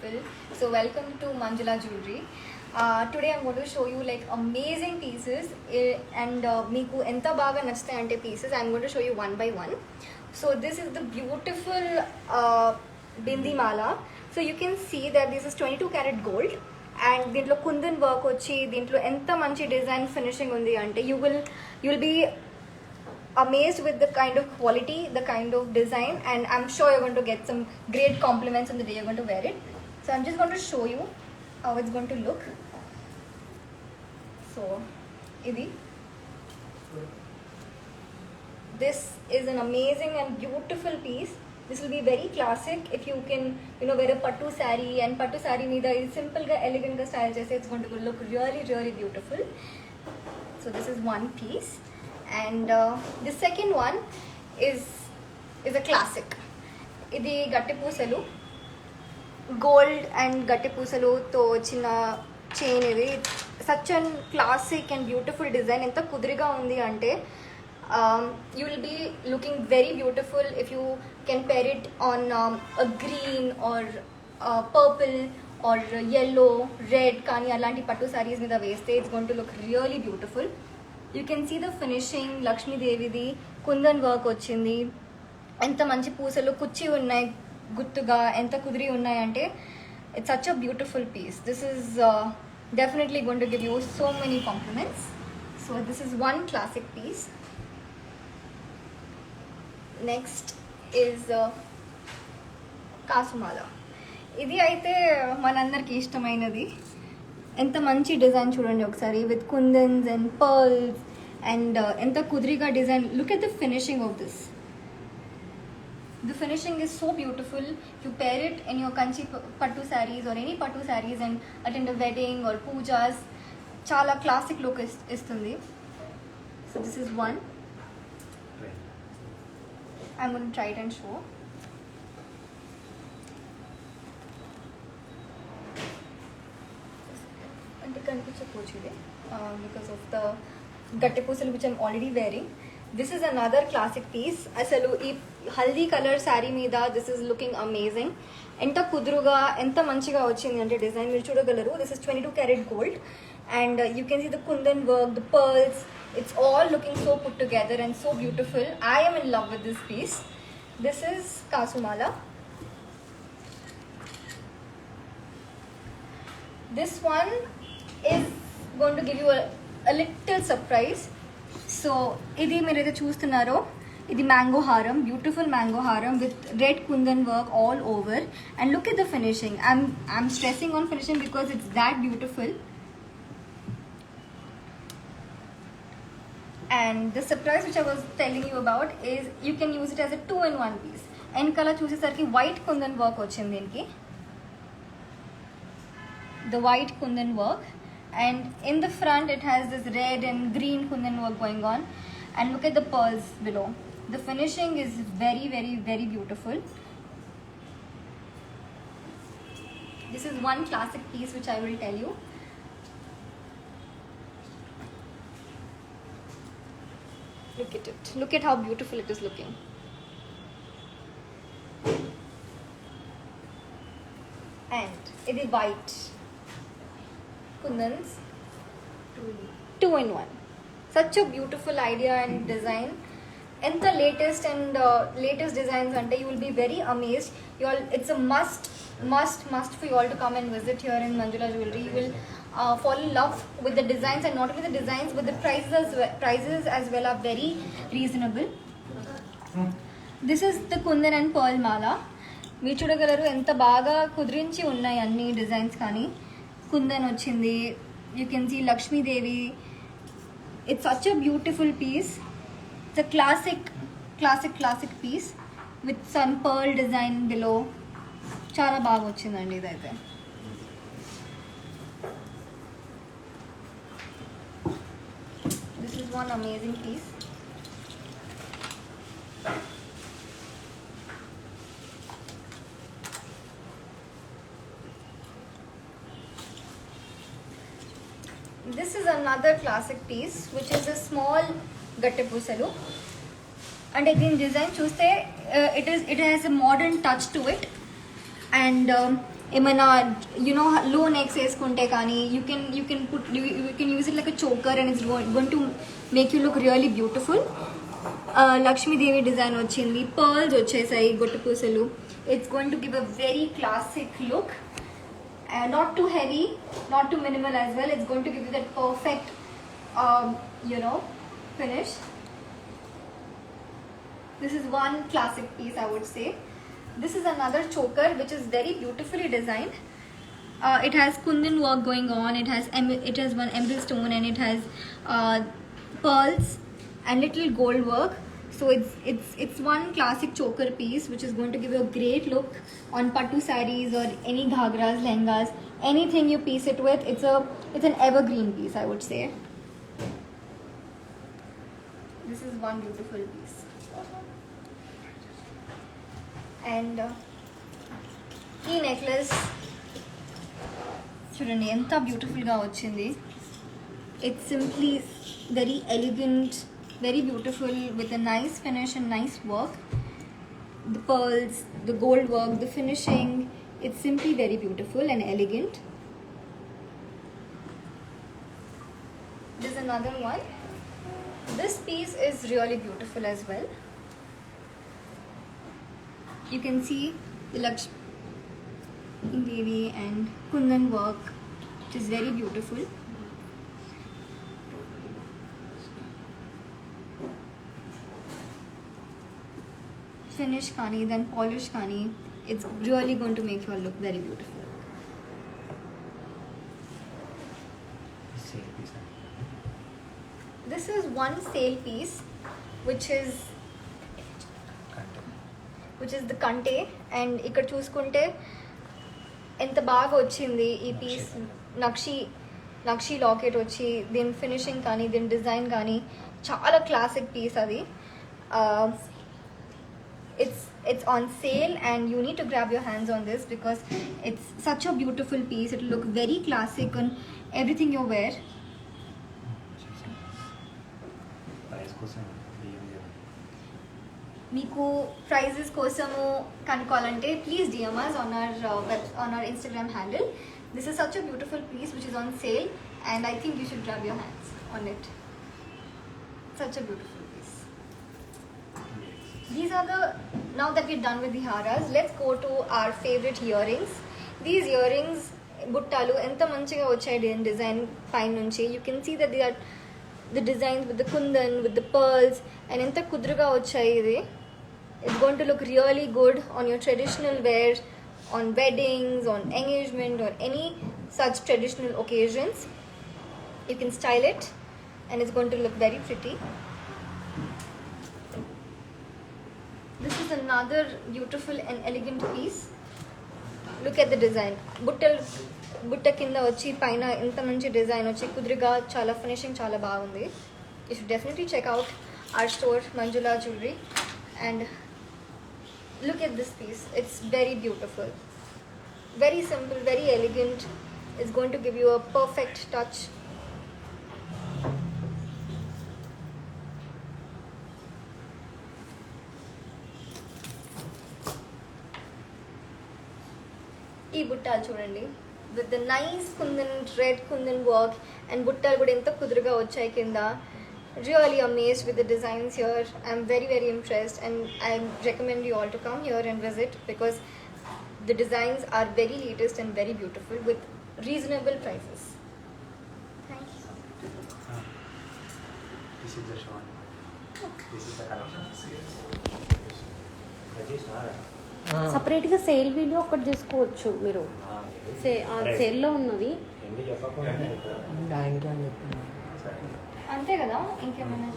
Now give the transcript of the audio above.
people. So welcome to Manjula Jewelry. Today I'm going to show you like amazing pieces and meeku enta baga nachtayi ante pieces I'm going to show you one by one. So this is the beautiful bindi mala. So you can see that this is 22 karat gold and దీంట్లో kundan work వచ్చి దీంట్లో ఎంత మంచి design finishing ఉంది అంటే you will be amazed with the kind of quality, the kind of design, and I'm sure you're going to get some great compliments on the day you're going to wear it. So I'm just going to show you how it's going to look. So this is an amazing and beautiful piece. This will be very classic if you can wear a pattu saree, and pattu saree meeda is simple ga elegant ga style chese it's going to look really beautiful. So this is one piece. And the second one is a classic. Idi gatti పూసలు gold and gatti పూసలు తో చిన్న chain ఇది such a classic and beautiful design. ఎంత కుదిరిగా ఉంది అంటే you will be looking very beautiful if you can pair it on a green or purple or yellow, red కానీ అలాంటి పట్టు sarees మీద వేస్తే it's going to look really beautiful. You can see the finishing. Lakshmi Devidi kundan work వచ్చింది. ఎంత మంచి పూసలు కుచ్చి ఉన్నాయి గుత్తుగా ఎంత కుదిరి ఉన్నాయి అంటే it's such a beautiful piece. This is definitely going to give you so many compliments. So this is one classic piece. Next is కాసుమాల. ఇది అయితే మనందరికి ఇష్టమైనది. ఎంత మంచి డిజైన్ చూడండి ఒకసారి with kundans and pearls and ఎంత కుదిరిగా design. Look at the finishing of this. The finishing is so beautiful. You pair it in your kanchi pattu sarees or any pattu sarees and attend a wedding or pujas. Chala classic look istundi. So this is one. I'm going to try it and show. Because of the gatte పూసలు which I'm already wearing. This is another classic piece. అసలు ఈ haldi colour sari మీద this is looking amazing. ఎంత కుదురుగా ఎంత మంచిగా వచ్చింది అంటే డిజైన్ మీరు చూడగలరు. This is 22 karat gold and you can see the kundan work, the pearls. It's all looking so put together and so beautiful. I am in love with this piece. This is Kasumala. This one is going to give you a little surprise. So ఇది మీరు ఏదైతే చూస్తున్నారో ఇది mango హారం, beautiful mango హారం with red kundan work all over. And look at the finishing. I'm stressing on finishing because it's that beautiful. And the surprise which I was telling you about is you can use it as a 2-in-1 piece. వెనకాల చూసేసరికి white kundan work వచ్చింది దీనికి. The white kundan work, and in the front it has this red and green kundan work going on, and look at the pearls below. The finishing is very beautiful. This is one classic piece which I will tell you. Look at it. Look at how beautiful it is looking. And it is white kundans 2-in-1. Such a beautiful idea and design. And the latest designs ante you will be very amazed. It's a must for you all to come and visit here in Manjula Jewelry. You will fall in love with the designs, and not only the designs but the prices as well are very reasonable. This is the kundan and pearl mala. మీరు చూడగలరు ఎంత బాగా కుదిరించి ఉన్నాయి అన్ని designs. కానీ కుందన్ వచ్చింది. You can see Lakshmidevi. It's such a beautiful piece. It's a classic piece with some pearl design below. చాలా బాగా వచ్చిందండి ఇదైతే. This is one amazing piece. This is another classic piece which is a small gatte పూసలు. అంటే దీని design చూస్తే it has a modern touch to it, and ఏమైనా లో నెక్స్ వేసుకుంటే కానీ you can use it like a choker and it's going to make you look really beautiful. Lakshmidevi design వచ్చింది, pearls వచ్చేసాయి, గొట్టు పూసలు. It's going to give a very classic look. Not too heavy, not too minimal as well. It's going to give you that perfect finish. This is one classic piece, I would say. This is another choker which is very beautifully designed. It has kundan work going on. It has one emerald stone and it has pearls and little gold work. So it's one classic choker piece which is going to give you a great look on pattu sarees or any ghagras, lehengas, anything you piece it with. It's an evergreen piece, I would say. This is one beautiful piece. And ఈ necklace చూడండి ఎంత బ్యూటిఫుల్గా వచ్చింది. It's simply very elegant, very beautiful with a nice finish and nice work. The pearls, the gold work, the finishing, it's simply very beautiful and elegant. There's another one. This piece is really beautiful as well. You can see the Lakshmi Devi and kundan work, which is very beautiful. Finish kani, then polish kani, it's really going to make you look very beautiful. This is one sale piece which is the kante, and ఇక్కడ చూసుకుంటే ఎంత బాగా వచ్చింది ఈ piece. నక్షి locket వచ్చి దీని finishing కానీ దీని డిజైన్ కానీ చాలా క్లాసిక్ పీస్ అది. It's on sale and you need to grab your hands on this because it's such a beautiful piece. It will look very classic on everything you wear. మీకు prices కోసము కనుక్కోవాలంటే please DM us on our Instagram handle. This is such a beautiful piece which is on sale and I think you should grab your hands on it. Such a beautiful piece. These are now that we're done with the haras, let's go to our favorite earrings. These earrings, buttalu, enta manchiga vachayi design fine nunchi. You can see that they are the designs with the kundan, with the pearls, and enta kudruga vachayi idi. It's going to look really good on your traditional wear, on weddings, on engagement, or any such traditional occasions. You can style it and it's going to look very pretty. This is another beautiful and elegant piece. Look at the design. Butta kinda vachi paina inta manchi design vachi kudriga chala finishing chala baagundi. You should definitely check out our store Manjula Jewelry and look at this piece. It's very beautiful. Very simple, very elegant. It's going to give you a perfect touch. ఈ బుట్టాలు చూడండి with the nice kundan red kundan work and బుట్టాలు కూడా ఎంత కుదురుగా వచ్చాయి కింద. Really amazed with the designs here. I'm very impressed and I recommend you all to come here and visit because the designs are very latest and very beautiful with reasonable prices. Thank you. This is the short. This is the collection. సపరేట్గా sale video ఒకటి చేసుకోవచ్చు మీరు. సేల్లో ఉన్నవి అంతే కదా, ఇంకేమైనా